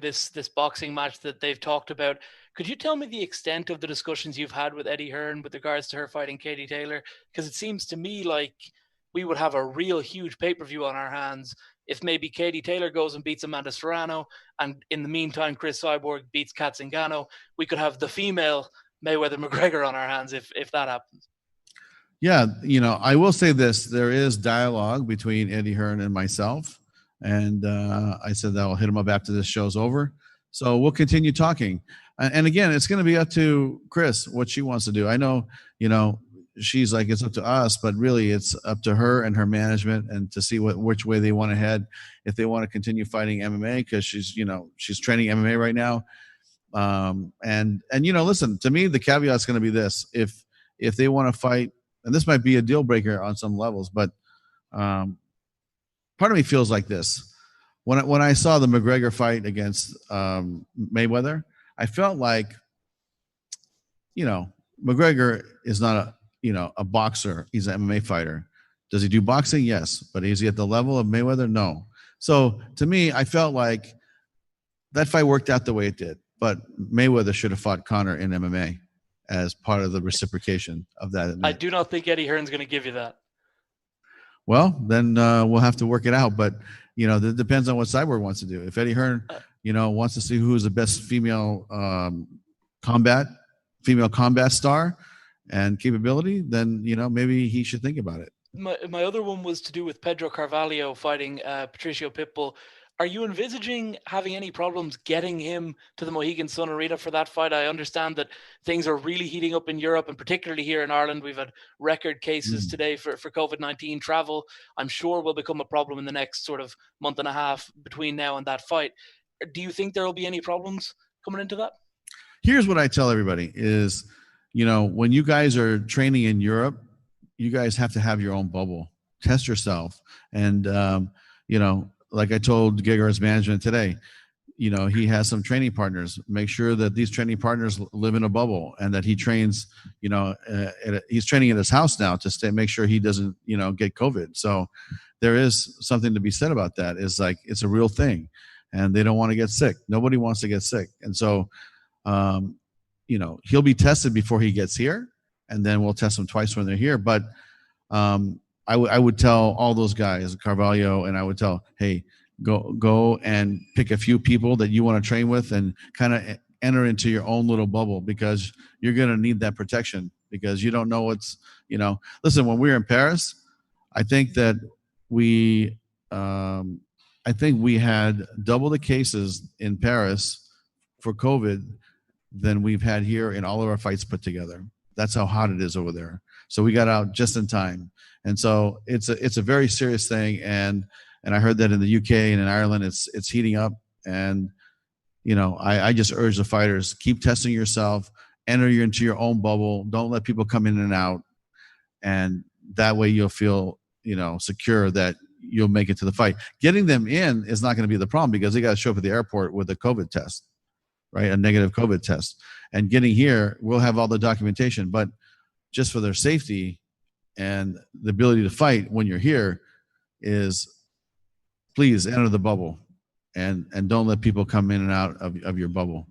this boxing match that they've talked about. Could you tell me the extent of the discussions you've had with Eddie Hearn with regards to her fighting Katie Taylor? Because it seems to me like we would have a real huge pay-per-view on our hands if maybe Katie Taylor goes and beats Amanda Serrano, and in the meantime, Cris Cyborg beats Kat Zingano. We could have the female Mayweather-McGregor on our hands if that happens. Yeah, I will say this. There is dialogue between Eddie Hearn and myself, and I said that I'll hit him up after this show's over. So we'll continue talking. And again, it's going to be up to Cris what she wants to do. I know, she's like, it's up to us, but really it's up to her and her management and to see which way they want to head. If they want to continue fighting MMA, because she's training MMA right now. And listen, to me, the caveat is going to be this. If they want to fight, and this might be a deal breaker on some levels, but part of me feels like this. When I saw the McGregor fight against Mayweather, I felt like, McGregor is not a boxer. He's an MMA fighter. Does he do boxing? Yes. But is he at the level of Mayweather? No. So to me, I felt like that fight worked out the way it did. But Mayweather should have fought Conor in MMA as part of the reciprocation of that. I do not think Eddie Hearn's going to give you that. Well, then we'll have to work it out. But, that depends on what Cyborg wants to do. If Eddie Hearn, wants to see who is the best female combat star and capability, then, maybe he should think about it. My other one was to do with Pedro Carvalho fighting Patricio Pitbull. Are you envisaging having any problems getting him to the Mohegan Sun Arena for that fight? I understand that things are really heating up in Europe, and particularly here in Ireland. We've had record cases today for COVID-19. Travel, I'm sure, will become a problem in the next sort of month and a half between now and that fight. Do you think there will be any problems coming into that? Here's what I tell everybody is, when you guys are training in Europe, you guys have to have your own bubble. Test yourself. And, like I told Gigar's management today, he has some training partners. Make sure that these training partners live in a bubble and that he trains, he's training at his house now to make sure he doesn't, get COVID. So there is something to be said about that. Is like, it's a real thing and they don't want to get sick. Nobody wants to get sick. And so, he'll be tested before he gets here, and then we'll test him twice when they're here. But, I would tell all those guys, Carvalho, and I would tell, hey, go and pick a few people that you want to train with and kind of enter into your own little bubble, because you're going to need that protection, because you don't know what's, listen, when we were in Paris, I think that we had double the cases in Paris for COVID than we've had here in all of our fights put together. That's how hot it is over there. So we got out just in time. And so it's a very serious thing. And I heard that in the UK and in Ireland, it's heating up. And, I just urge the fighters, keep testing yourself, enter into your own bubble. Don't let people come in and out. And that way you'll feel, secure that you'll make it to the fight. Getting them in is not going to be the problem, because they got to show up at the airport with a COVID test, right? A negative COVID test. And getting here, we'll have all the documentation, but just for their safety and the ability to fight when you're here, is please enter the bubble and don't let people come in and out of your bubble.